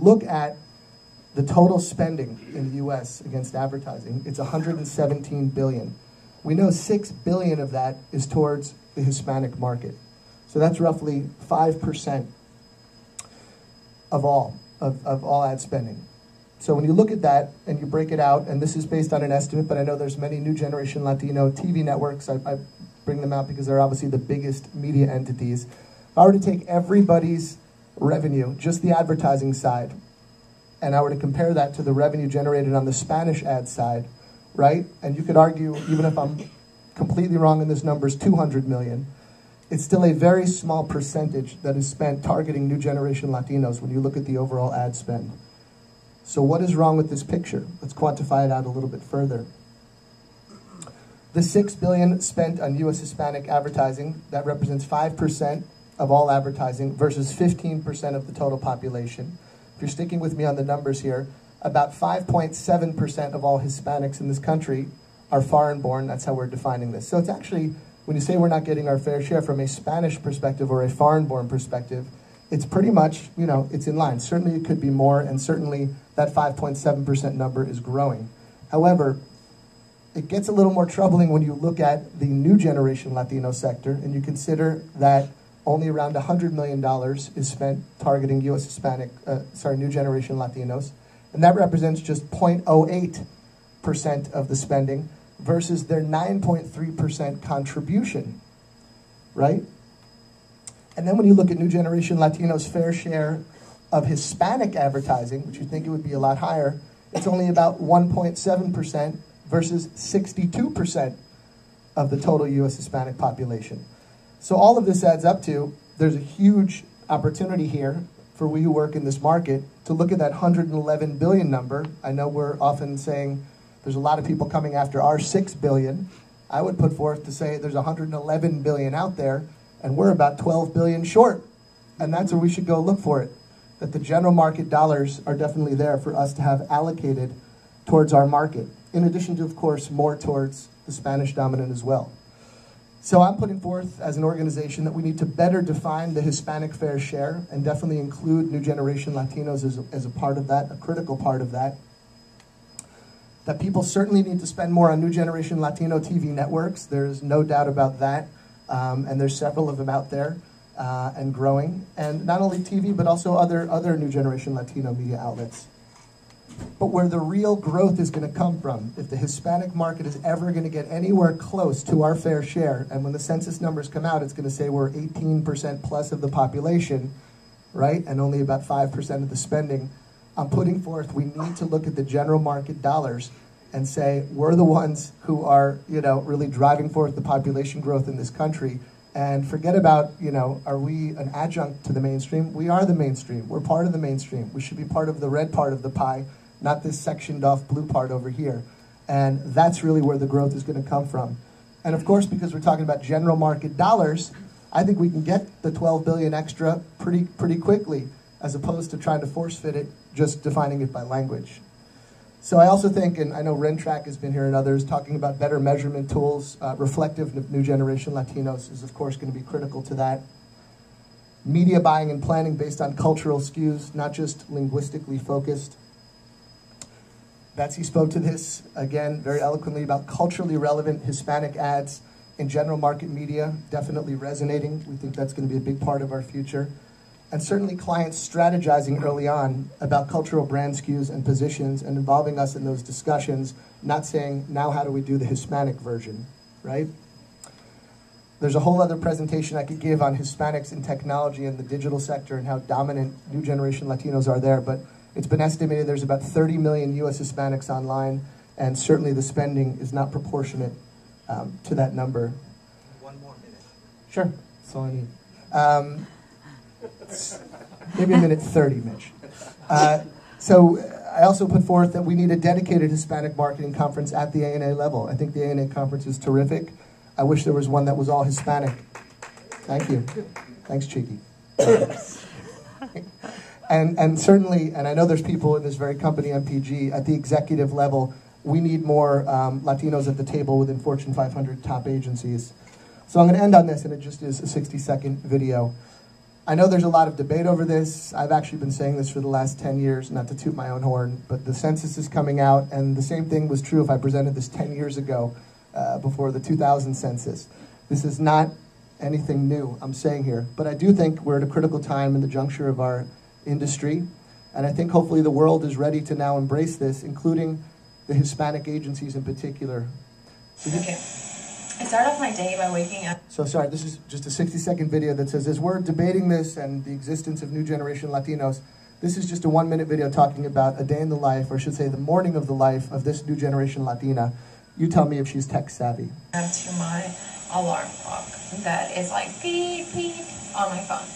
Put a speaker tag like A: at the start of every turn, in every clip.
A: look at the total spending in the US against advertising, it's $117 billion. We know $6 billion of that is towards the Hispanic market. So that's roughly 5% of all ad spending. So when you look at that and you break it out, and this is based on an estimate, but I know there's many new generation Latino TV networks. I bring them out because they're obviously the biggest media entities. If I were to take everybody's revenue, just the advertising side, and I were to compare that to the revenue generated on the Spanish ad side, right? And you could argue, even if I'm completely wrong in this number, is 200 million. It's still a very small percentage that is spent targeting new generation Latinos when you look at the overall ad spend. So what is wrong with this picture? Let's quantify it out a little bit further. The $6 billion spent on US Hispanic advertising, that represents 5% of all advertising versus 15% of the total population. If you're sticking with me on the numbers here, about 5.7% of all Hispanics in this country are foreign-born. That's how we're defining this. So it's actually, when you say we're not getting our fair share from a Spanish perspective or a foreign-born perspective, it's pretty much, you know, it's in line. Certainly it could be more, and certainly that 5.7% number is growing. However, it gets a little more troubling when you look at the new generation Latino sector and you consider that only around $100 million is spent targeting US Hispanic, new generation Latinos. And that represents just 0.08% of the spending versus their 9.3% contribution, right? And then when you look at new generation Latinos' fair share of Hispanic advertising, which you'd think it would be a lot higher, it's only about 1.7% versus 62% of the total US Hispanic population. So all of this adds up to, there's a huge opportunity here for we who work in this market to look at that 111 billion number. I know we're often saying there's a lot of people coming after our 6 billion. I would put forth to say there's 111 billion out there, and we're about 12 billion short. And that's where we should go look for it. That the general market dollars are definitely there for us to have allocated towards our market. In addition to, of course, more towards the Spanish dominant as well. So I'm putting forth as an organization that we need to better define the Hispanic fair share and definitely include new generation Latinos as a part of that, a critical part of that. That people certainly need to spend more on new generation Latino TV networks. There's no doubt about that. And there's several of them out there and growing. And not only TV, but also other new generation Latino media outlets. But where the real growth is going to come from, if the Hispanic market is ever going to get anywhere close to our fair share, and when the census numbers come out, it's going to say we're 18% plus of the population, right? And only about 5% of the spending. I'm putting forth, we need to look at the general market dollars and say, we're the ones who are, you know, really driving forth the population growth in this country. And forget about, you know, are we an adjunct to the mainstream? We are the mainstream. We're part of the mainstream. We should be part of the red part of the pie, not this sectioned off blue part over here. And that's really where the growth is going to come from. And of course, because we're talking about general market dollars, I think we can get the 12 billion extra pretty quickly, as opposed to trying to force fit it, just defining it by language. So I also think, and I know Rentrack has been here and others, talking about better measurement tools, reflective of new generation Latinos is of course going to be critical to that. Media buying and planning based on cultural skews, not just linguistically focused. Betsy spoke to this, again, very eloquently about culturally relevant Hispanic ads in general market media, definitely resonating. We think that's going to be a big part of our future. And certainly clients strategizing early on about cultural brand skews and positions and involving us in those discussions, not saying, now how do we do the Hispanic version, right? There's a whole other presentation I could give on Hispanics in technology and the digital sector and how dominant new generation Latinos are there, but it's been estimated there's about 30 million US Hispanics online, and certainly the spending is not proportionate to that number.
B: 1 more minute.
A: Sure, that's all I need. Maybe a minute 30, Mitch. So I also put forth that we need a dedicated Hispanic marketing conference at the ANA level. I think the ANA conference is terrific. I wish there was one that was all Hispanic. Thank you. Thanks, Cheeky. And certainly, and I know there's people in this very company, MPG, at the executive level, we need more Latinos at the table within Fortune 500 top agencies. So I'm going to end on this, and it just is a 60-second video. I know there's a lot of debate over this. I've actually been saying this for the last 10 years, not to toot my own horn, but the census is coming out, and the same thing was true if I presented this 10 years ago, before the 2000 census. This is not anything new I'm saying here, but I do think we're at a critical time in the juncture of our industry, and I think hopefully the world is ready to now embrace this, including the Hispanic agencies in particular.
B: Okay. I start off my day by waking up.
A: So sorry, this is just a 60-second video that says, as we're debating this and the existence of new generation Latinos, this is just a 1-minute video talking about a day in the life, or I should say the morning of the life of this new generation Latina. You tell me if she's tech savvy.
B: To my alarm clock that is like beep, beep on my phone.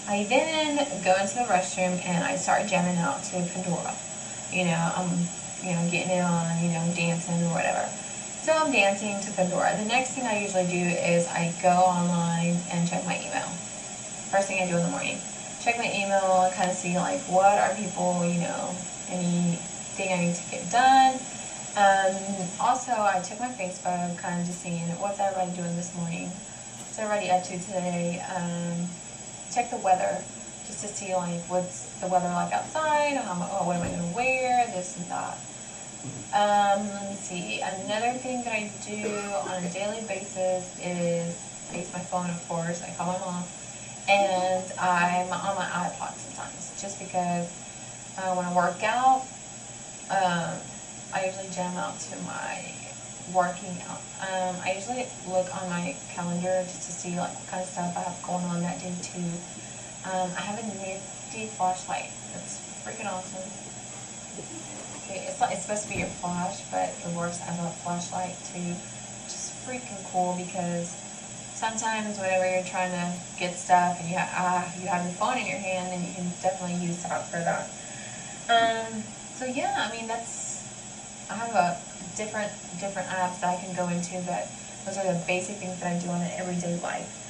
B: I then go into the restroom and I start jamming out to Pandora. I'm, getting it on, dancing or whatever. So I'm dancing to Pandora. The next thing I usually do is I go online and check my email. First thing I do in the morning. Check my email and kind of see like what are people, anything I need to get done. Also, I check my Facebook, kind of just seeing what's everybody doing this morning. What's everybody up to today? Check the weather just to see like what's the weather like outside. What am I going to wear? This and that. Let me see. Another thing that I do on a daily basis is I use my phone, of course. I call my mom, and I'm on my iPod sometimes, just because when I work out, I usually jam out to my working out. I usually look on my calendar just to see like what kind of stuff I have going on that day too. I have a nifty flashlight that's freaking awesome. It's supposed to be your flash, but it works as a flashlight too. Just freaking cool, because sometimes whenever you're trying to get stuff and you have your phone in your hand, then you can definitely use that for that. So yeah, I have a different apps that I can go into, but those are the basic things that I do on an everyday life.